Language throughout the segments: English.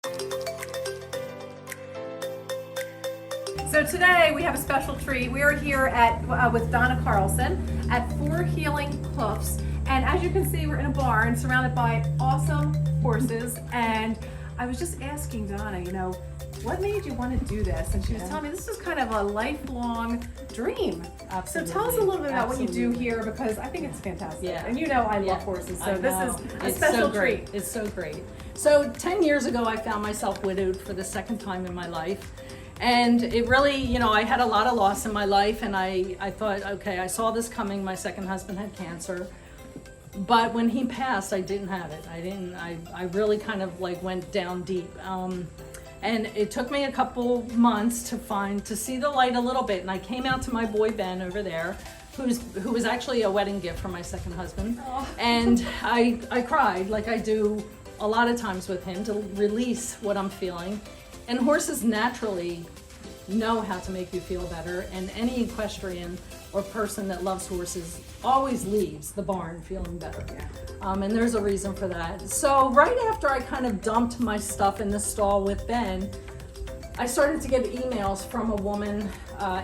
So today we have a special treat. We are here at with Donna Carlson at Four Healing Hoofs, and as you can see, we're in a barn surrounded by awesome horses. And I was just asking Donna, you know, what made you want to do this? And she was telling me this is kind of a lifelong dream. Absolutely. So tell us a little bit about what you do Absolutely. here, because I think it's fantastic. Yeah. And you know I love Yeah. horses, I so this know. is a It's special so great. treat. It's so great. So 10 years ago, I found myself widowed for the second time in my life. And it really, you know, I had a lot of loss in my life, and I thought, okay, I saw this coming. My second husband had cancer. But when he passed, I didn't have it. I really kind of like went down deep. And it took me a couple months to see the light a little bit. And I came out to my boy Ben over there, who was actually a wedding gift from my second husband. Oh. And I cried like I do a lot of times with him to release what I'm feeling. And horses naturally know how to make you feel better. And any equestrian or person that loves horses always leaves the barn feeling better. And there's a reason for that. So right after I kind of dumped my stuff in the stall with Ben, I started to get emails from a woman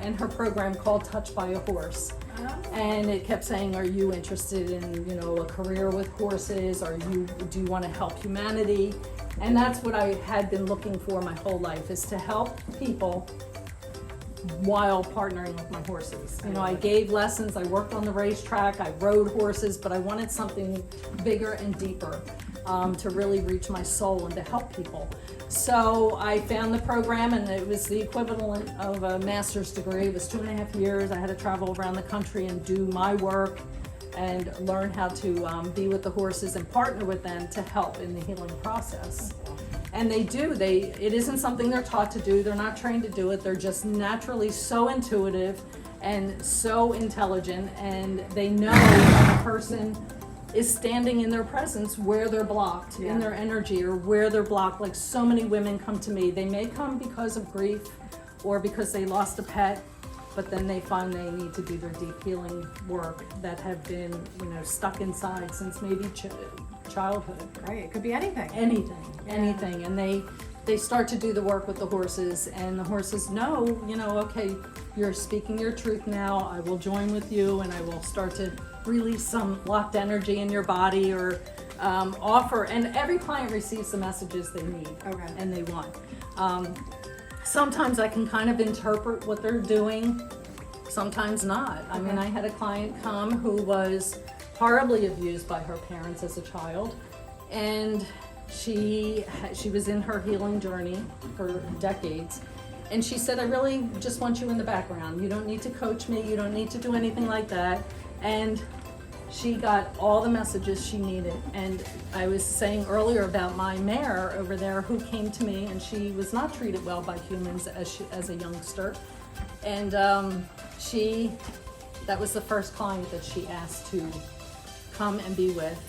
in her program called Touched by a Horse. And it kept saying, are you interested in, you know, a career with horses? Do you want to help humanity? And that's what I had been looking for my whole life, is to help people while partnering with my horses. You know, I gave lessons, I worked on the racetrack, I rode horses, but I wanted something bigger and deeper to really reach my soul and to help people. So I found the program, and it was the equivalent of a master's degree. It was 2.5 years. I had to travel around the country and do my work and learn how to be with the horses and partner with them to help in the healing process. And they do, it isn't something they're taught to do, they're not trained to do it, they're just naturally so intuitive and so intelligent, and they know when a person is standing in their presence where they're blocked in their energy, or where they're blocked. Like so many women come to me, they may come because of grief or because they lost a pet, but then they find they need to do their deep healing work that have been, you know, stuck inside since maybe childhood. Right, it could be anything. Anything. And they start to do the work with the horses, and the horses know, you know, okay, you're speaking your truth now, I will join with you, and I will start to release some locked energy in your body, or offer, and every client receives the messages they need and they want. Sometimes I can kind of interpret what they're doing, sometimes not. I mean, I had a client come who was horribly abused by her parents as a child, and she was in her healing journey for decades, and she said, I really just want you in the background. You don't need to coach me, you don't need to do anything like that. And she got all the messages she needed. And I was saying earlier about my mare over there who came to me, and she was not treated well by humans as a youngster. And that was the first client that she asked to come and be with.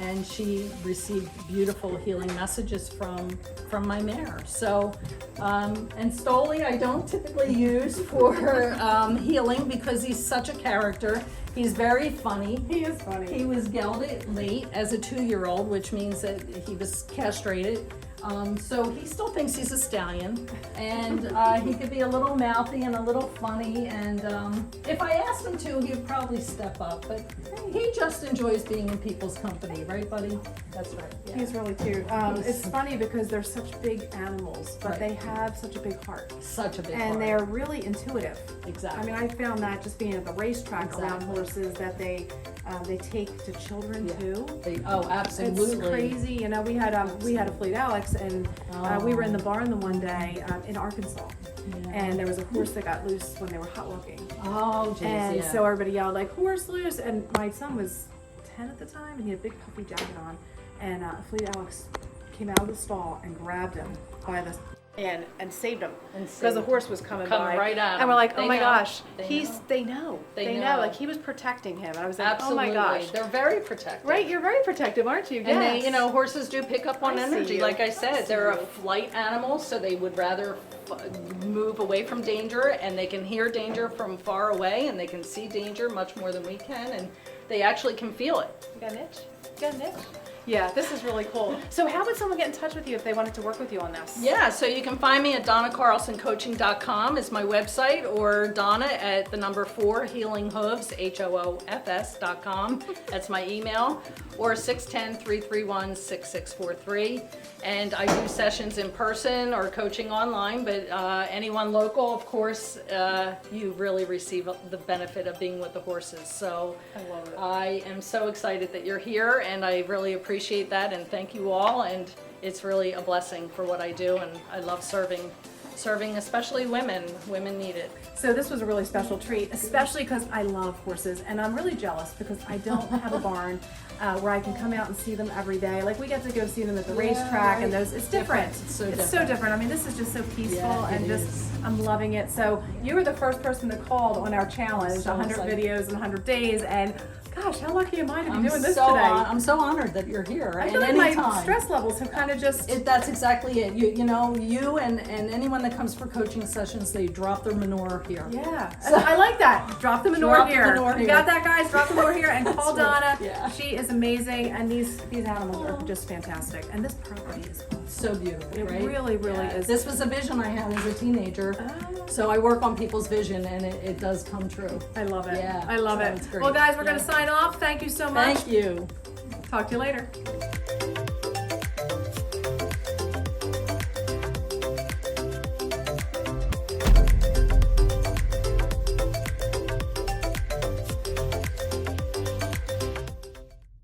And she received beautiful healing messages from my mare. So, and Stoli I don't typically use for healing, because he's such a character. He's very funny. He is funny. He was gelded late as a 2-year-old, which means that he was castrated. So he still thinks he's a stallion, and he could be a little mouthy and a little funny, and if I asked him to, he would probably step up, but he just enjoys being in people's company, right, buddy? That's right. Yeah. He's really cute. It's funny because they're such big animals, but they have such a big heart. Such a big And heart. they're really intuitive. Exactly. I mean, I found that just being at the racetrack around horses, that they take to children too. Absolutely. It's crazy. You know, we had a fleet Alex, and we were in the barn the one day in Arkansas, and there was a horse that got loose when they were hot walking. Oh, geez, And so everybody yelled like, horse loose, and my son was 10 at the time, and he had a big puffy jacket on, and fleet Alex came out of the stall and grabbed him by the and saved him, because the horse was coming by, right at him. and we're like, oh They my know. gosh, They know. they know, like he was protecting him. I was like, Absolutely. oh my gosh, They're very protective. right? You're very protective, aren't you? And they, Yes. you know, horses do pick up on I see energy. you. Like I I said, see they're a you. flight animal, so they would rather move away from danger, and they can hear danger from far away, and they can see danger much more than we can, and they actually can feel it. You got an itch? You got an itch? Yeah, this is really cool. So how would someone get in touch with you if they wanted to work with you on this? Yeah, so you can find me at donnacarlsoncoaching.com is my website, or Donna at the number 4 healinghooves, HOOFS.com. That's my email, or 610-331-6643. And I do sessions in person or coaching online, but anyone local, of course, you really receive the benefit of being with the horses. So I love it. I am so excited that you're here, and I really appreciate that, and thank you all. And it's really a blessing for what I do, and I love serving especially women. Women need it. So this was a really special treat, especially because I love horses, and I'm really jealous because I don't have a barn where I can come out and see them every day. Like, we get to go see them at the racetrack, and those, it's different. It's so different. I mean, this is just so peaceful, Yeah, and it just, is. I'm loving it. So you were the first person that called on our challenge, So 100 excited. videos in 100 days, and gosh, how lucky am I to be I'm doing this so today? I'm so honored that you're here. I at feel like any my time. stress levels have kind of just... That's exactly it. You know, you and anyone that comes for coaching sessions, they drop their manure here. Yeah, I like that. Drop the manure Drop the here. manure You here. got that, guys? Drop the manure here and call That's right. Donna. Yeah. She is amazing, and these animals are just fantastic. And this property is awesome. So beautiful, It right? really, really is. This was a vision I had as a teenager. Oh. So I work on people's vision, and it does come true. I love it. Yeah, I love so it. it's great. Well, guys, we're going Yeah. to sign off. Thank you so much. Thank you. Talk to you later.